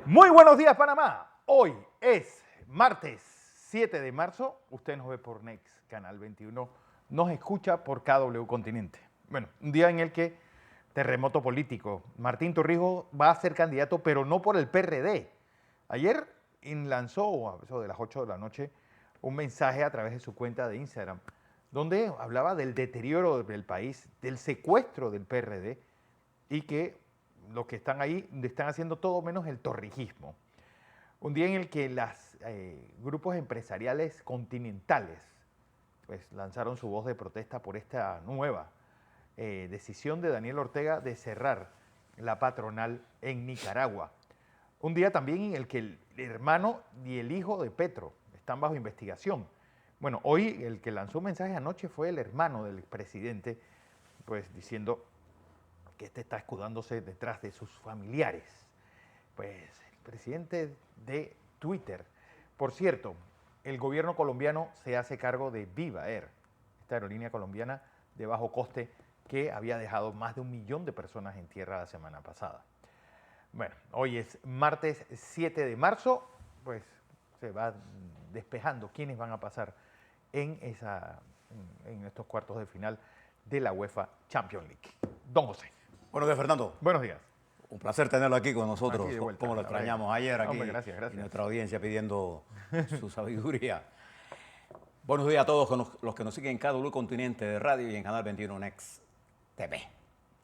Muy buenos días, Panamá. Hoy es martes 7 de marzo. Usted nos ve por Next, Canal 21. Nos escucha por KW Continente. Bueno, un día en el que terremoto político. Martín Torrijos va a ser candidato, pero no por el PRD. Ayer lanzó, a eso de las 8 de la noche, un mensaje a través de su cuenta de Instagram, donde hablaba del deterioro del país, del secuestro del PRD y que los que están ahí están haciendo todo menos el torrijismo. Un día en el que los grupos empresariales continentales pues, lanzaron su voz de protesta por esta nueva decisión de Daniel Ortega de cerrar la patronal en Nicaragua. Un día también en el que el hermano y el hijo de Petro están bajo investigación. Bueno, hoy el que lanzó un mensaje anoche fue el hermano del expresidente, pues diciendo que este está escudándose detrás de sus familiares. Pues el presidente de Twitter. Por cierto, el gobierno colombiano se hace cargo de Viva Air, esta aerolínea colombiana de bajo coste que había dejado más de 1 millón de personas en tierra la semana pasada. Bueno, hoy es martes 7 de marzo, pues se va despejando quiénes van a pasar en estos cuartos de final de la UEFA Champions League. Don José. Buenos días, Fernando. Buenos días. Un placer tenerlo aquí con nosotros, aquí vuelta, como lo extrañamos ayer aquí. Hombre, gracias. Y nuestra audiencia pidiendo su sabiduría. Buenos días a todos los que nos siguen en KW Continente de Radio y en Canal 21 Next TV.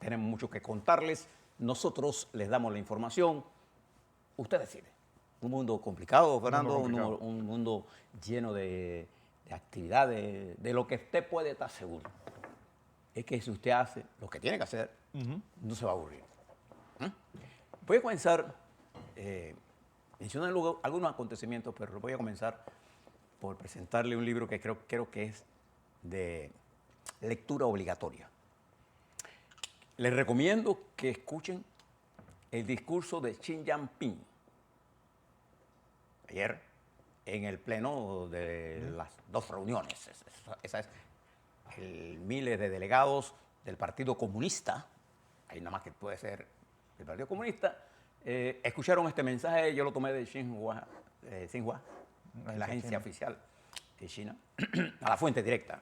Tenemos mucho que contarles. Nosotros les damos la información. Usted decide. Un mundo complicado, Fernando, un mundo lleno de actividades, de lo que usted puede estar seguro. Es que si usted hace lo que tiene que hacer, no se va a aburrir. Voy a comenzar mencionando algunos acontecimientos, pero voy a comenzar por presentarle un libro que creo que es de lectura obligatoria. Les recomiendo que escuchen el discurso de Xi Jinping ayer en el pleno de las dos reuniones. Esa es miles de delegados del Partido Comunista, ahí nada más que puede ser el Partido Comunista, escucharon este mensaje. Yo lo tomé de Xinhua, la agencia oficial de China, a la fuente directa.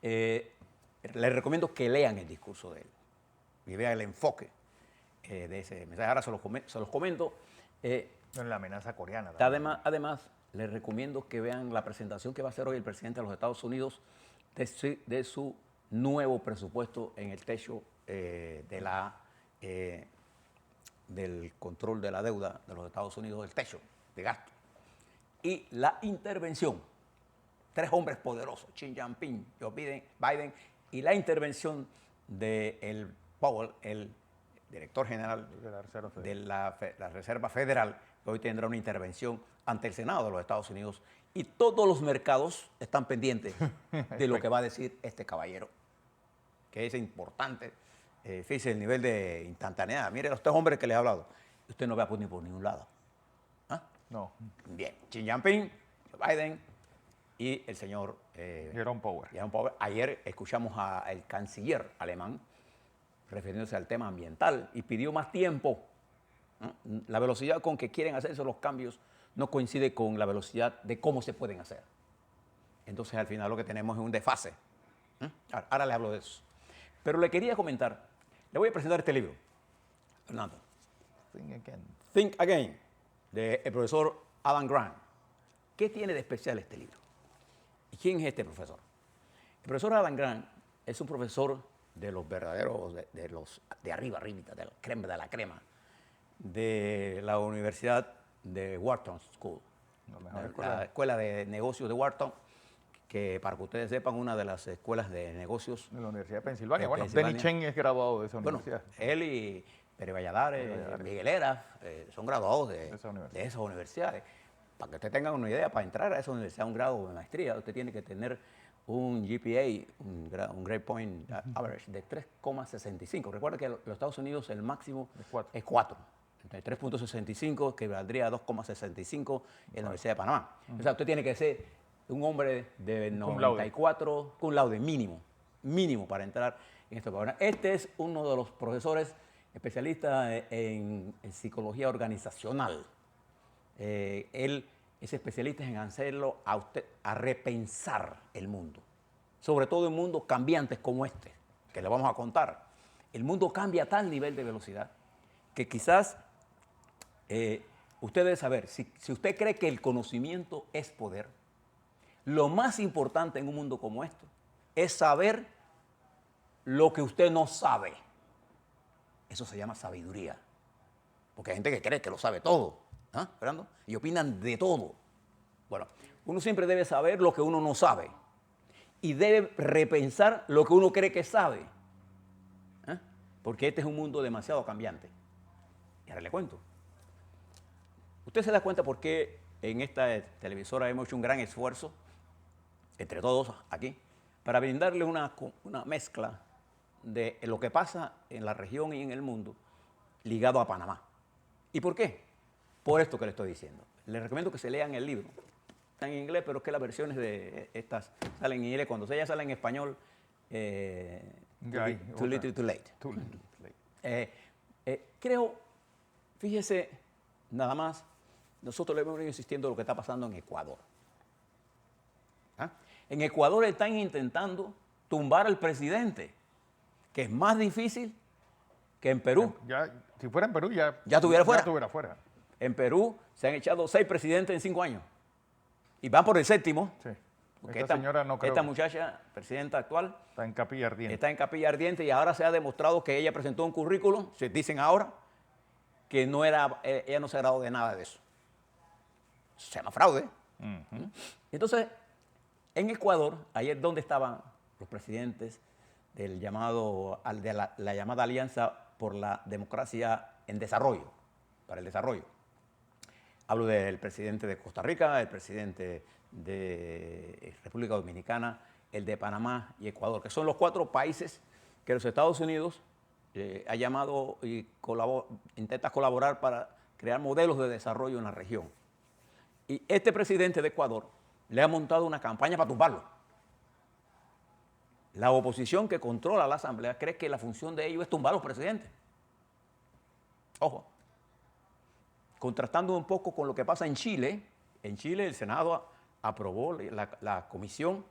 Les recomiendo que lean el discurso de él y vean el enfoque de ese mensaje. Ahora se los comento. En la amenaza coreana. Además, les recomiendo que vean la presentación que va a hacer hoy el presidente de los Estados Unidos de su nuevo presupuesto en el techo del control de la deuda de los Estados Unidos, del techo de gasto. Y la intervención, 3 hombres poderosos, Xi Jinping, Joe Biden, y la intervención de Powell, el director general de la Reserva Federal, que hoy tendrá una intervención ante el Senado de los Estados Unidos. Y todos los mercados están pendientes de lo que va a decir este caballero, que es importante. Fíjese el nivel de instantaneidad. Mire los 3 hombres que les he hablado. Usted no ve a Putin por ningún lado. ¿Ah? No. Bien. Xi Jinping, Joe Biden y el señor Jerome Powell. Ayer escuchamos al canciller alemán refiriéndose al tema ambiental y pidió más tiempo. La velocidad con que quieren hacerse los cambios no coincide con la velocidad de cómo se pueden hacer. Entonces, al final lo que tenemos es un desfase. Ahora le hablo de eso. Pero le quería comentar, le voy a presentar este libro, Fernando. Think Again, del profesor Adam Grant. ¿Qué tiene de especial este libro? ¿Y quién es este profesor? El profesor Adam Grant es un profesor de los verdaderos, de arriba, de la crema, de la Universidad de Wharton School, la Escuela de Negocios de Wharton, que para que ustedes sepan, una de las escuelas de negocios de la Universidad de Pensilvania. Bueno, Denny Chen es graduado de esa universidad. Él y Pere Valladares, Miguel Era, son graduados de esas universidades. Para que usted tenga una idea, para entrar a esa universidad, un grado de maestría, usted tiene que tener un GPA, un Grade Point Average de 3,65. Recuerda que en los Estados Unidos el máximo es 4. Entonces 3.65 que valdría 2,65 en la Universidad de Panamá. O sea, usted tiene que ser un hombre de 94, cum laude mínimo para entrar en este programa. Este es uno de los profesores especialista en psicología organizacional. Él es especialista en hacerlo a usted a repensar el mundo, sobre todo en mundos cambiantes como este, que le vamos a contar. El mundo cambia a tal nivel de velocidad que quizás usted debe saber, si usted cree que el conocimiento es poder, lo más importante en un mundo como este es saber lo que usted no sabe. Eso se llama sabiduría. Porque hay gente que cree que lo sabe todo, ¿ah, Fernando? Y opinan de todo. Bueno, uno siempre debe saber lo que uno no sabe. Y debe repensar lo que uno cree que sabe. ¿Ah? Porque este es un mundo demasiado cambiante. Y ahora le cuento. Usted se da cuenta por qué en esta televisora hemos hecho un gran esfuerzo, entre todos aquí, para brindarle una mezcla de lo que pasa en la región y en el mundo ligado a Panamá. ¿Y por qué? Por esto que le estoy diciendo. Les recomiendo que se lean el libro. Está en inglés, pero es que las versiones de estas salen en inglés. Cuando ellas salen en español, too little, too late. Too little, too late. Creo, fíjese, nada más, nosotros le hemos venido insistiendo en lo que está pasando en Ecuador. ¿Ah? En Ecuador están intentando tumbar al presidente, que es más difícil que en Perú. Si fuera en Perú, ya estuviera fuera. Ya estuviera fuera. En Perú se han echado 6 presidentes en 5 años. Y van por el 7º. Sí. Porque Esta señora no creo. Esta muchacha, presidenta actual, Está en capilla ardiente. está en capilla ardiente y ahora se ha demostrado que ella presentó un currículum, se dicen ahora, que no era, ella no se graduó de nada de eso. Eso se llama fraude. Ujú. Entonces, en Ecuador, ayer donde estaban los presidentes del llamado, de la llamada Alianza por la Democracia en Desarrollo, para el desarrollo. Hablo del presidente de Costa Rica, el presidente de República Dominicana, el de Panamá y Ecuador, que son los 4 países que los Estados Unidos ha llamado y intenta colaborar para crear modelos de desarrollo en la región. Y este presidente de Ecuador le ha montado una campaña para tumbarlo. La oposición que controla la Asamblea cree que la función de ellos es tumbar a los presidentes. Ojo. Contrastando un poco con lo que pasa en Chile. En Chile el Senado aprobó la comisión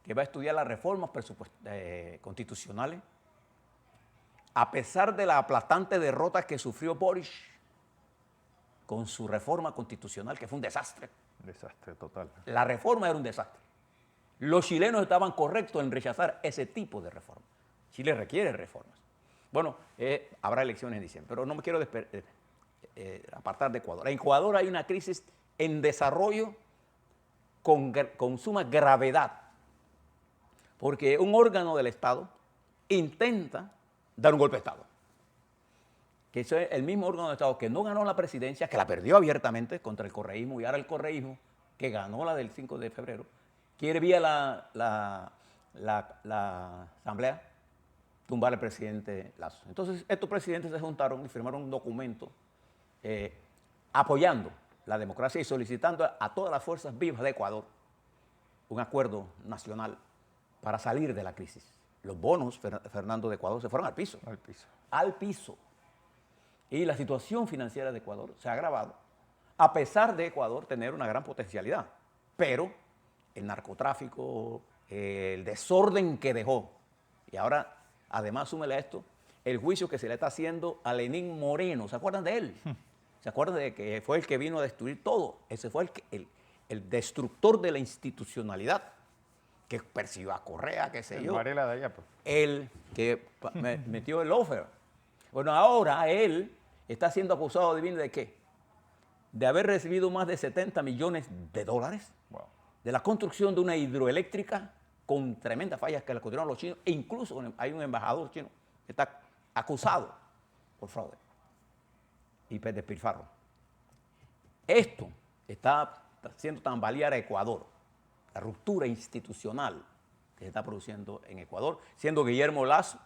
que va a estudiar las reformas constitucionales. A pesar de la aplastante derrota que sufrió Boric con su reforma constitucional, que fue un desastre. Desastre total. La reforma era un desastre. Los chilenos estaban correctos en rechazar ese tipo de reforma. Chile requiere reformas. Bueno, habrá elecciones en diciembre, pero no me quiero apartar de Ecuador. En Ecuador hay una crisis en desarrollo con suma gravedad, porque un órgano del Estado intenta dar un golpe de Estado. Que eso es el mismo órgano del Estado que no ganó la presidencia, que la perdió abiertamente contra el correísmo, y ahora el correísmo, que ganó la del 5 de febrero, quiere vía la Asamblea tumbar al presidente Lasso. Entonces, estos presidentes se juntaron y firmaron un documento apoyando la democracia y solicitando a todas las fuerzas vivas de Ecuador un acuerdo nacional para salir de la crisis. Los bonos, Fernando, de Ecuador se fueron al piso. Al piso. Al piso. Y la situación financiera de Ecuador se ha agravado, a pesar de Ecuador tener una gran potencialidad. Pero el narcotráfico, el desorden que dejó, y ahora, además, súmele a esto, el juicio que se le está haciendo a Lenín Moreno. ¿Se acuerdan de él? ¿Se acuerdan de que fue el que vino a destruir todo? Ese fue el destructor de la institucionalidad, que persiguió a Correa, qué sé yo. Varela de allá, pues. El que metió el lawfare. Bueno, ahora él está siendo acusado, adivine de qué, de haber recibido más de 70 millones de dólares Wow. de la construcción de una hidroeléctrica con tremendas fallas que le encontraron los chinos, e incluso hay un embajador chino que está acusado por fraude y despilfarro. Esto está haciendo tambalear a Ecuador, la ruptura institucional que se está produciendo en Ecuador, siendo Guillermo Lasso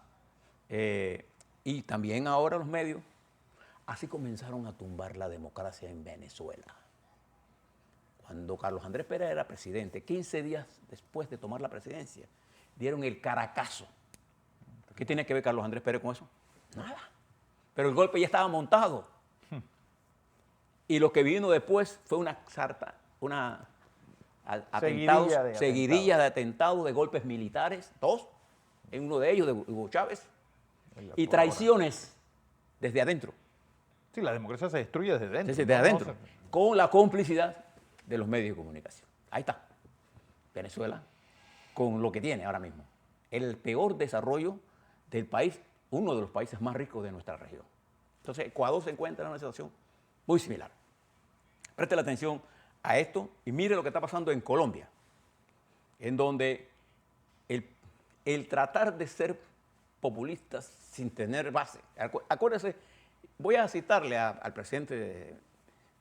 y también ahora los medios, así comenzaron a tumbar la democracia en Venezuela. Cuando Carlos Andrés Pérez era presidente, 15 días después de tomar la presidencia, dieron el Caracazo. ¿Qué tiene que ver Carlos Andrés Pérez con eso? Nada. pero el golpe ya estaba montado. Y lo que vino después fue una sarta, una atentados, seguidilla de atentados, de golpes militares, dos, en uno de ellos de Hugo Chávez, y traiciones desde adentro. Sí, la democracia se destruye desde dentro. Desde adentro, con la complicidad de los medios de comunicación. Ahí está. Venezuela, con lo que tiene ahora mismo. El peor desarrollo del país, uno de los países más ricos de nuestra región. Entonces, Ecuador se encuentra en una situación muy similar. Preste la atención a esto y mire lo que está pasando en Colombia, en donde el tratar de ser populistas sin tener base. Acuérdese, voy a citarle al presidente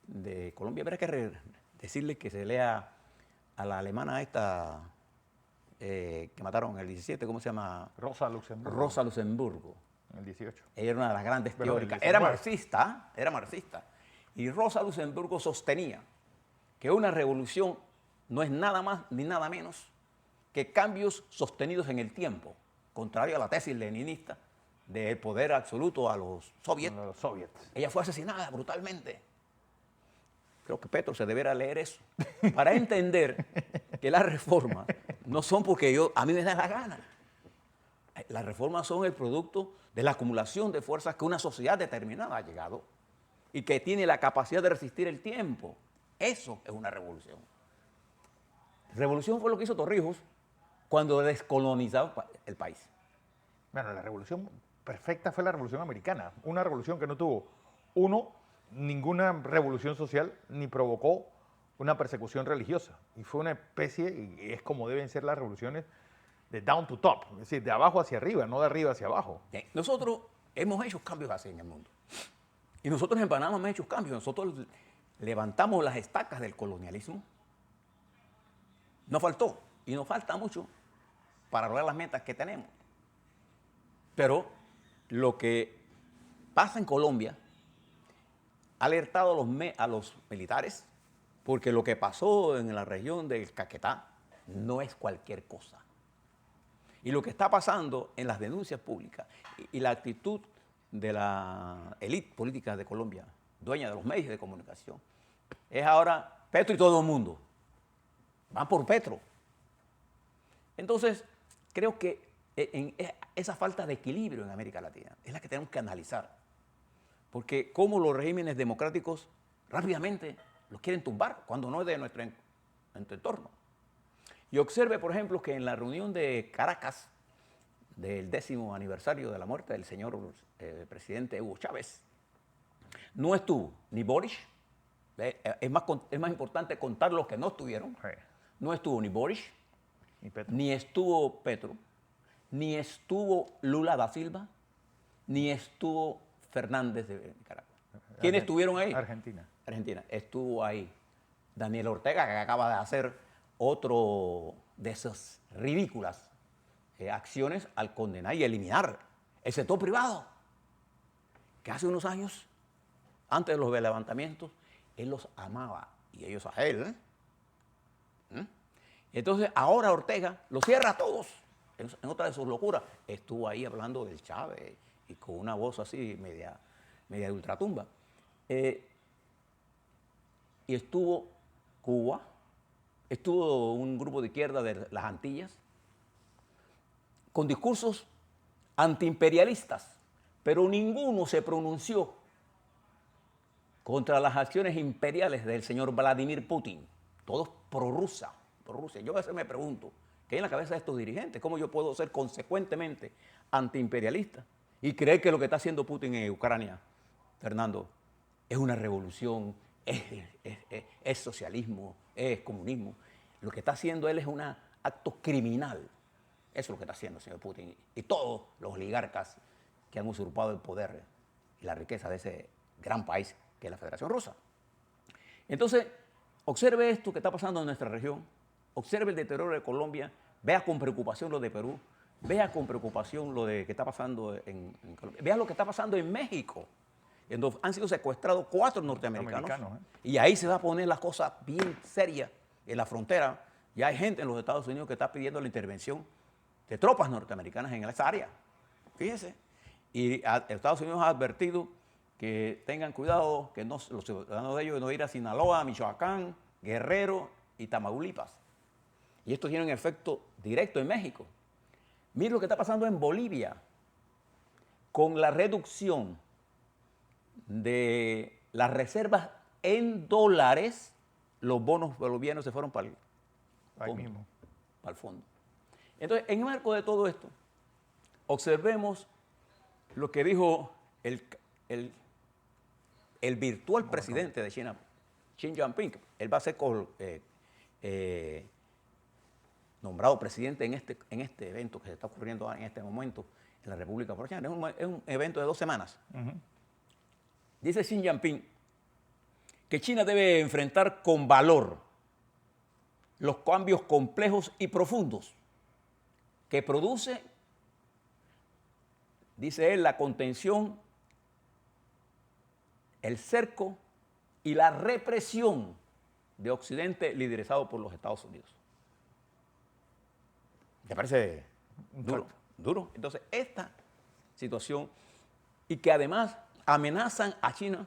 de Colombia, habrá que decirle que se lea a la alemana esta que mataron en el 17, ¿cómo se llama? Rosa Luxemburgo. Rosa Luxemburgo. En el 18. Ella era una de las grandes teóricas. Era marxista, era marxista. Y Rosa Luxemburgo sostenía que una revolución no es nada más ni nada menos que cambios sostenidos en el tiempo, contrario a la tesis leninista del poder absoluto a los soviets. Ella fue asesinada brutalmente. Creo que Petro se deberá leer eso para entender que las reformas no son porque a mí me da la gana. Las reformas son el producto de la acumulación de fuerzas que una sociedad determinada ha llegado y que tiene la capacidad de resistir el tiempo. Eso es una revolución. Revolución fue lo que hizo Torrijos cuando descolonizaba el país. Bueno, la revolución perfecta fue la revolución americana. Una revolución que no tuvo, ninguna revolución social ni provocó una persecución religiosa. Y fue una especie, y es como deben ser las revoluciones, de down to top, es decir, de abajo hacia arriba, no de arriba hacia abajo. Nosotros hemos hecho cambios así en el mundo. Y nosotros en Panamá hemos hecho cambios. Nosotros levantamos las estacas del colonialismo. Nos faltó, y nos falta mucho para lograr las metas que tenemos. Pero lo que pasa en Colombia ha alertado a los militares, porque lo que pasó en la región del Caquetá no es cualquier cosa. Y lo que está pasando en las denuncias públicas y la actitud de la élite política de Colombia, dueña de los medios de comunicación, es ahora Petro y todo el mundo. Van por Petro. Entonces, creo que esa falta de equilibrio en América Latina es la que tenemos que analizar. Porque cómo los regímenes democráticos rápidamente los quieren tumbar cuando no es de nuestro entorno. Y observe, por ejemplo, que en la reunión de Caracas del 10º aniversario de la muerte del señor presidente Hugo Chávez, no estuvo ni Boris, es más importante contar los que no estuvieron, no estuvo ni Boris, ni estuvo Petro, ni estuvo Lula da Silva, ni estuvo Fernández de Caracas. ¿Quiénes estuvieron ahí? Argentina. Estuvo ahí Daniel Ortega, que acaba de hacer otro de esas ridículas acciones al condenar y eliminar el sector privado, que hace unos años, antes de los levantamientos, él los amaba y ellos a él. Entonces ahora Ortega los cierra a todos en otra de sus locuras. Estuvo ahí hablando del Chávez y con una voz así media de ultratumba. Y estuvo Cuba, estuvo un grupo de izquierda de las Antillas, con discursos antiimperialistas, pero ninguno se pronunció contra las acciones imperiales del señor Vladimir Putin. Todos prorrusia. Yo a veces me pregunto, ¿qué hay en la cabeza de estos dirigentes? ¿Cómo yo puedo ser consecuentemente antiimperialista y creer que lo que está haciendo Putin en Ucrania, Fernando, es una revolución, es socialismo, es comunismo? Lo que está haciendo él es un acto criminal. Eso es lo que está haciendo el señor Putin y todos los oligarcas que han usurpado el poder y la riqueza de ese gran país que es la Federación Rusa. Entonces, observe esto que está pasando en nuestra región, observe el deterioro de Colombia, vea con preocupación lo de Perú, vea con preocupación lo de que está pasando en Colombia, vea lo que está pasando en México, en donde han sido secuestrados 4 norteamericanos, y ahí se va a poner la cosa bien seria en la frontera. Ya hay gente en los Estados Unidos que está pidiendo la intervención de tropas norteamericanas en esa área. Fíjense. Y Estados Unidos ha advertido que tengan cuidado, que los ciudadanos de ellos no ir a Sinaloa, Michoacán, Guerrero y Tamaulipas. Y esto tiene un efecto directo en México. Mira lo que está pasando en Bolivia con la reducción de las reservas en dólares. Los bonos bolivianos se fueron para el Ahí mismo. para el fondo. Entonces, en el marco de todo esto, observemos lo que dijo el virtual presidente de China, Xi Jinping. Él va a ser nombrado presidente en este evento que se está ocurriendo en este momento en la República Popular China. Es un evento de 2 semanas. Dice Xi Jinping que China debe enfrentar con valor los cambios complejos y profundos que produce, dice él, la contención, el cerco y la represión de Occidente liderizado por los Estados Unidos. ¿Te parece duro? Duro. Entonces, esta situación, y que además amenazan a China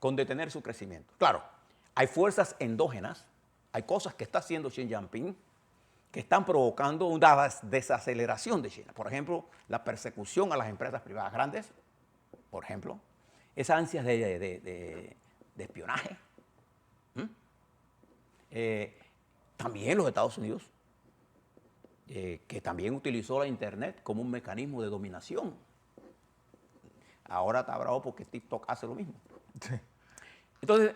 con detener su crecimiento. Claro, hay fuerzas endógenas, hay cosas que está haciendo Xi Jinping que están provocando una desaceleración de China. Por ejemplo, la persecución a las empresas privadas grandes, por ejemplo, esas ansias de espionaje. También los Estados Unidos, que también utilizó la Internet como un mecanismo de dominación. Ahora está bravo porque TikTok hace lo mismo. Sí. Entonces,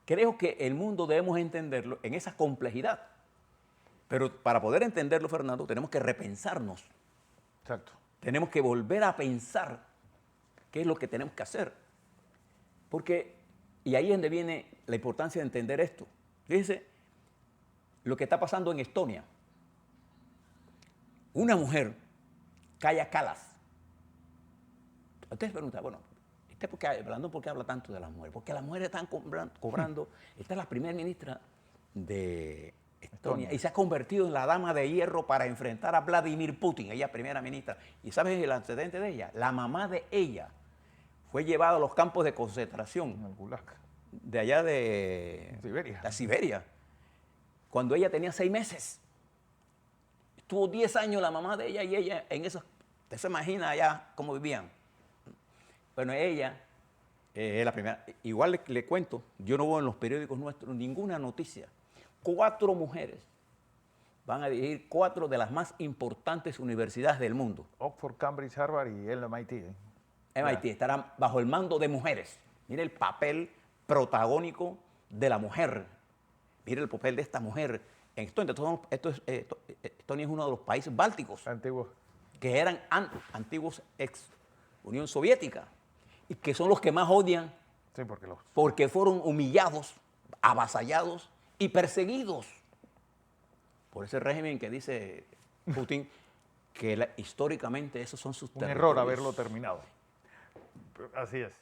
creo que el mundo debemos entenderlo en esa complejidad. Pero para poder entenderlo, Fernando, tenemos que repensarnos. Exacto. Tenemos que volver a pensar qué es lo que tenemos que hacer. Porque, y ahí es donde viene la importancia de entender esto. Fíjense lo que está pasando en Estonia. Una mujer, Kaja Kallas. Ustedes preguntan, bueno, ¿por qué habla tanto de las mujeres? Porque las mujeres están cobrando. Esta es la primera ministra de Estonia y se ha convertido en la dama de hierro para enfrentar a Vladimir Putin, ella primera ministra. ¿Y sabes el antecedente de ella? La mamá de ella fue llevada a los campos de concentración de allá de Siberia, cuando ella tenía 6 meses. Estuvo 10 años la mamá de ella y ella en esos. ¿Usted se imagina allá cómo vivían? Bueno, ella es la primera. Igual le cuento, yo no veo en los periódicos nuestros ninguna noticia. 4 mujeres van a dirigir 4 de las más importantes universidades del mundo. Oxford, Cambridge, Harvard y el MIT. MIT estarán bajo el mando de mujeres. Mire el papel protagónico de la mujer. Mire el papel de esta mujer en Estonia. Estonia es uno de los países bálticos antiguos que eran antiguos ex Unión Soviética y que son los que más odian, sí, porque fueron humillados, avasallados y perseguidos por ese régimen que dice Putin que históricamente esos son sus territorios. Un error haberlo terminado. Así es.